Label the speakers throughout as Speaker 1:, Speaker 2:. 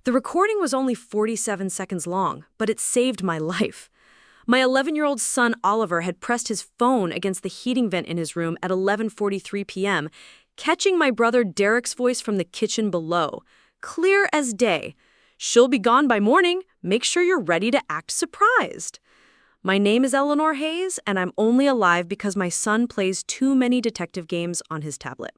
Speaker 1: The recording was only 47 seconds long, but it saved my life. My 11-year-old son Oliver had pressed his phone against the heating vent in his room at 11:43 p.m., catching my brother Derek's voice from the kitchen below. Clear as day. "She'll be gone by morning. Make sure you're ready to act surprised." My name is Eleanor Hayes, and I'm only alive because my son plays too many detective games on his tablet.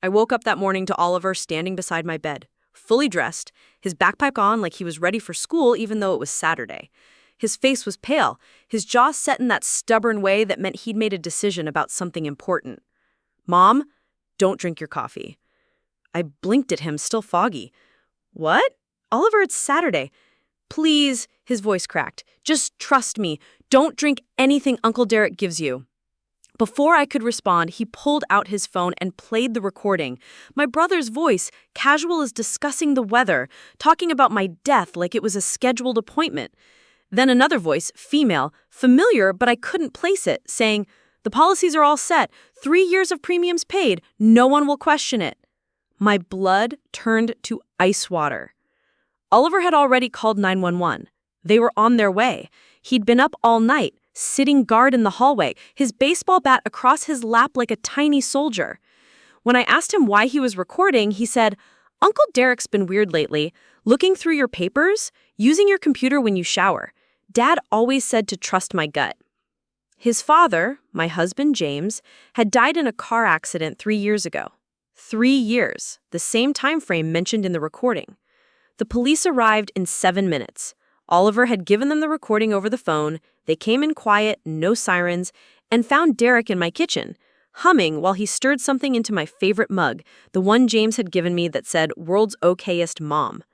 Speaker 1: I woke up that morning to Oliver standing beside my bed, fully dressed, his backpack on like he was ready for school even though it was Saturday. His face was pale, his jaw set in that stubborn way that meant he'd made a decision about something important. "Mom, don't drink your coffee." I blinked at him, still foggy. "What? Oliver, it's Saturday." "Please," his voice cracked. "Just trust me. Don't drink anything Uncle Derek gives you." Before I could respond, he pulled out his phone and played the recording. My brother's voice, casual as discussing the weather, talking about my death like it was a scheduled appointment. Then another voice, female, familiar but I couldn't place it, saying, "The policies are all set. 3 years of premiums paid. No one will question it." My blood turned to ice water. Oliver had already called 911. They were on their way. He'd been up all night, sitting guard in the hallway, his baseball bat across his lap like a tiny soldier. When I asked him why he was recording, he said, "Uncle Derek's been weird lately, looking through your papers, using your computer when you shower. Dad always said to trust my gut." His father, my husband James, had died in a car accident 3 years ago. 3 years, the same time frame mentioned in the recording. The police arrived in 7 minutes. Oliver had given them the recording over the phone. They came in quiet, no sirens, and found Derek in my kitchen, humming while he stirred something into my favorite mug, the one James had given me that said, "World's okayest mom."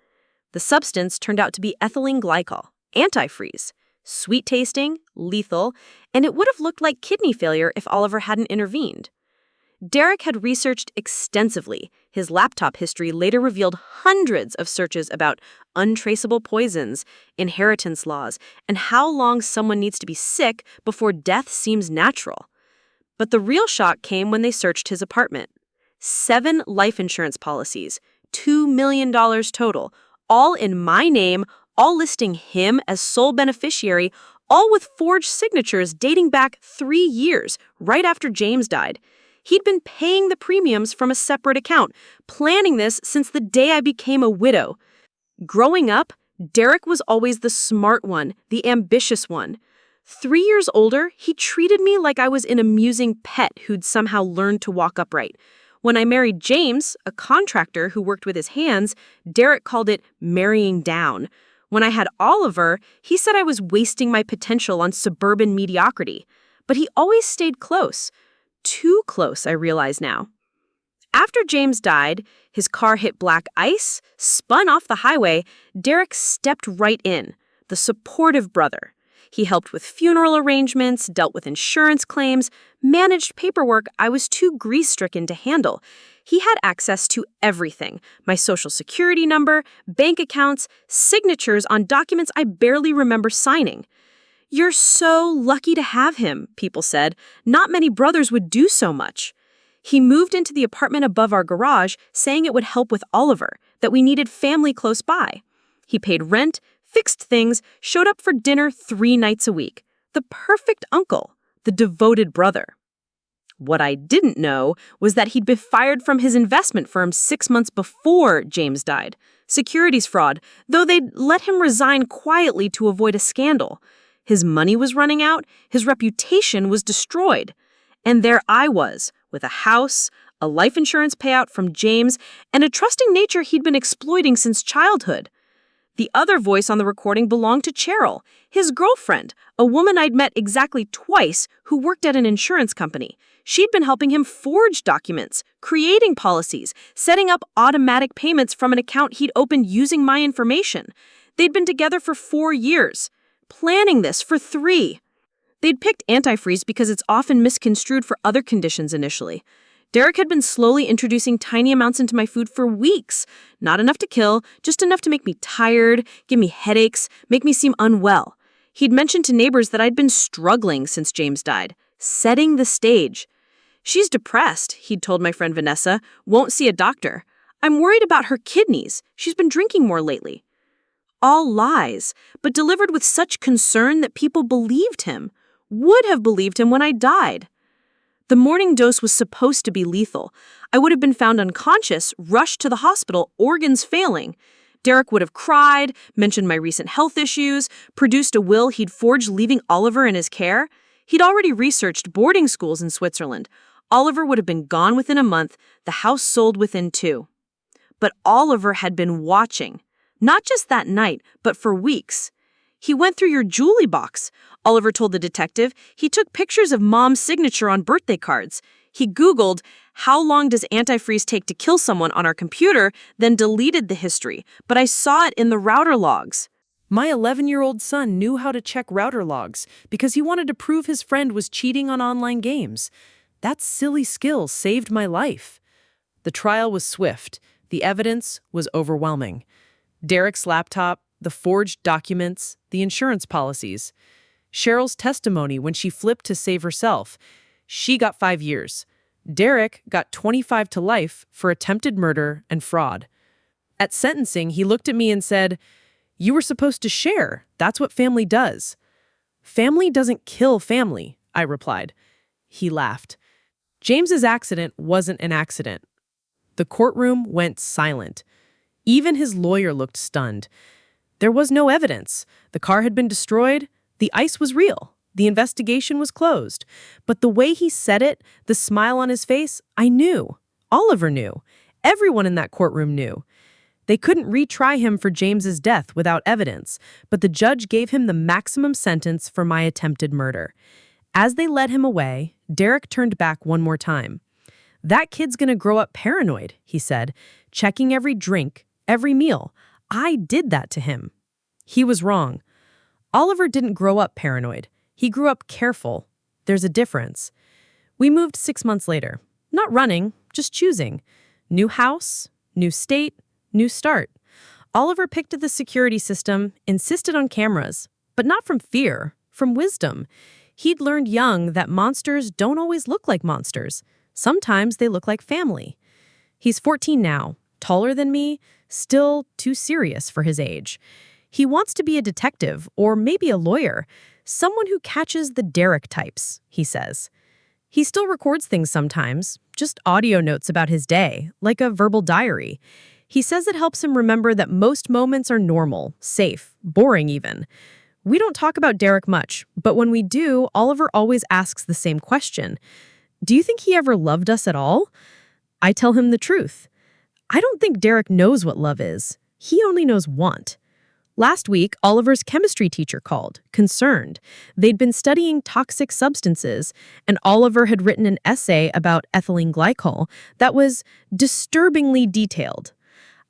Speaker 1: The substance turned out to be ethylene glycol, antifreeze, sweet-tasting, lethal, and it would have looked like kidney failure if Oliver hadn't intervened. Derek had researched extensively. His laptop history later revealed hundreds of searches about untraceable poisons, inheritance laws, and how long someone needs to be sick before death seems natural. But the real shock came when they searched his apartment. 7 life insurance policies, $2 million total, all in my name, all listing him as sole beneficiary, all with forged signatures dating back 3 years, right after James died. He'd been paying the premiums from a separate account, planning this since the day I became a widow. Growing up, Derek was always the smart one, the ambitious one. 3 years older, he treated me like I was an amusing pet who'd somehow learned to walk upright. When I married James, a contractor who worked with his hands, Derek called it marrying down. When I had Oliver, he said I was wasting my potential on suburban mediocrity. But he always stayed close. Too close, I realize now. After James died, his car hit black ice, spun off the highway. Derek stepped right in, the supportive brother. He helped with funeral arrangements, dealt with insurance claims, managed paperwork I was too grief-stricken to handle. He had access to everything: my social security number, bank accounts, signatures on documents I barely remember signing. "You're so lucky to have him," people said. "Not many brothers would do so much." He moved into the apartment above our garage, saying it would help with Oliver, that we needed family close by. He paid rent, fixed things, showed up for dinner 3 nights a week. The perfect uncle, the devoted brother. What I didn't know was that he'd been fired from his investment firm 6 months before James died. Securities fraud, though they'd let him resign quietly to avoid a scandal. His money was running out, his reputation was destroyed. And there I was, with a house, a life insurance payout from James, and a trusting nature he'd been exploiting since childhood. The other voice on the recording belonged to Cheryl, his girlfriend, a woman I'd met exactly twice who worked at an insurance company. She'd been helping him forge documents, creating policies, setting up automatic payments from an account he'd opened using my information. They'd been together for 4 years. Planning this for 3. They'd picked antifreeze because it's often misconstrued for other conditions initially. Derek had been slowly introducing tiny amounts into my food for weeks. Not enough to kill, just enough to make me tired, give me headaches, make me seem unwell. He'd mentioned to neighbors that I'd been struggling since James died, setting the stage. "She's depressed," he'd told my friend Vanessa, "won't see a doctor." I'm worried about her kidneys. She's been drinking more lately. All lies, but delivered with such concern that people believed him, would have believed him when I died. The morning dose was supposed to be lethal. I would have been found unconscious, rushed to the hospital, organs failing. Derek would have cried, mentioned my recent health issues, produced a will he'd forged leaving Oliver in his care. He'd already researched boarding schools in Switzerland. Oliver would have been gone within a month, the house sold within 2. But Oliver had been watching. Not just that night, but for weeks. He went through your jewelry box, Oliver told the detective. He took pictures of Mom's signature on birthday cards. He Googled, how long does antifreeze take to kill someone on our computer, then deleted the history. But I saw it in the router logs. My 11-year-old son knew how to check router logs because he wanted to prove his friend was cheating on online games. That silly skill saved my life. The trial was swift. The evidence was overwhelming. Derek's laptop, the forged documents, the insurance policies. Cheryl's testimony when she flipped to save herself. She got 5 years. Derek got 25 to life for attempted murder and fraud. At sentencing, he looked at me and said, "You were supposed to share. That's what family does." "Family doesn't kill family," I replied. He laughed. James's accident wasn't an accident. The courtroom went silent. Even his lawyer looked stunned. There was no evidence. The car had been destroyed. The ice was real. The investigation was closed. But the way he said it, the smile on his face, I knew. Oliver knew. Everyone in that courtroom knew. They couldn't retry him for James's death without evidence, but the judge gave him the maximum sentence for my attempted murder. As they led him away, Derek turned back one more time. "That kid's gonna grow up paranoid," he said, checking every drink, every meal. I did that to him. He was wrong. Oliver didn't grow up paranoid. He grew up careful. There's a difference. We moved 6 months later. Not running, just choosing. New house, new state, new start. Oliver picked at the security system, insisted on cameras, but not from fear, from wisdom. He'd learned young that monsters don't always look like monsters. Sometimes they look like family. He's 14 now, taller than me, still too serious for his age. He wants to be a detective or maybe a lawyer, someone who catches the Derek types, he says. He still records things sometimes, just audio notes about his day, like a verbal diary. He says it helps him remember that most moments are normal, safe, boring even. We don't talk about Derek much, but when we do, Oliver always asks the same question. Do you think he ever loved us at all? I tell him the truth. I don't think Derek knows what love is. He only knows want. Last week, Oliver's chemistry teacher called, concerned. They'd been studying toxic substances, and Oliver had written an essay about ethylene glycol that was disturbingly detailed.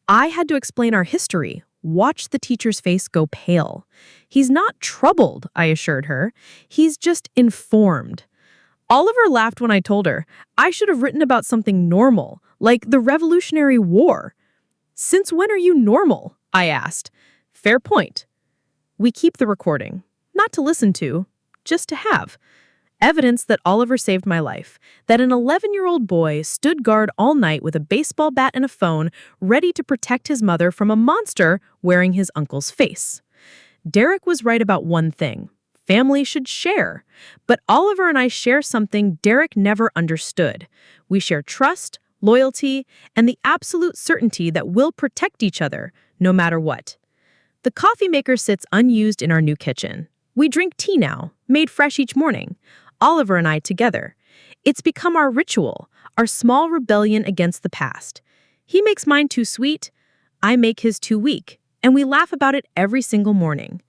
Speaker 1: I had to explain our history, watch the teacher's face go pale. He's not troubled, I assured her. He's just informed. Oliver laughed when I told her I should have written about something normal, like the Revolutionary War. "Since when are you normal?" I asked. Fair point. We keep the recording, not to listen to, just to have. Evidence that Oliver saved my life, that an 11-year-old boy stood guard all night with a baseball bat and a phone, ready to protect his mother from a monster wearing his uncle's face. Derek was right about one thing. Family should share. But Oliver and I share something Derek never understood. We share trust, loyalty, and the absolute certainty that we'll protect each other, no matter what. The coffee maker sits unused in our new kitchen. We drink tea now, made fresh each morning, Oliver and I together. It's become our ritual, our small rebellion against the past. He makes mine too sweet, I make his too weak, and we laugh about it every single morning.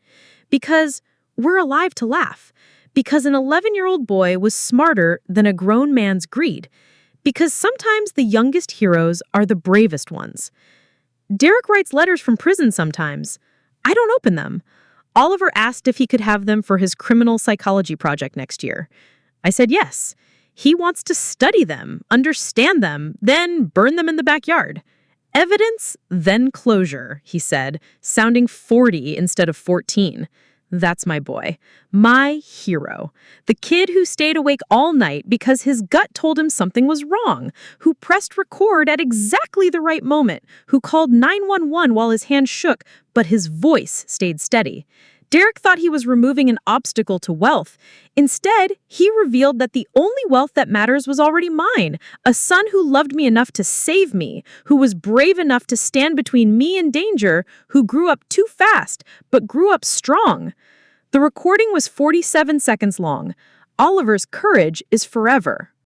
Speaker 1: Because we're alive to laugh. Because an 11-year-old boy was smarter than a grown man's greed. Because sometimes the youngest heroes are the bravest ones. Derek writes letters from prison sometimes. I don't open them. Oliver asked if he could have them for his criminal psychology project next year. I said yes. He wants to study them, understand them, then burn them in the backyard. Evidence, then closure, he said, sounding 40 instead of 14.
Speaker 2: That's my boy. My hero. The kid who stayed awake all night because his gut told him something was wrong, who pressed record at exactly the right moment, who called 911 while his hand shook, but his voice stayed steady. Derek thought he was removing an obstacle to wealth. Instead, he revealed that the only wealth that matters was already mine. A son who loved me enough to save me, who was brave enough to stand between me and danger, who grew up too fast, but grew up strong. The recording was 47 seconds long. Oliver's courage is forever.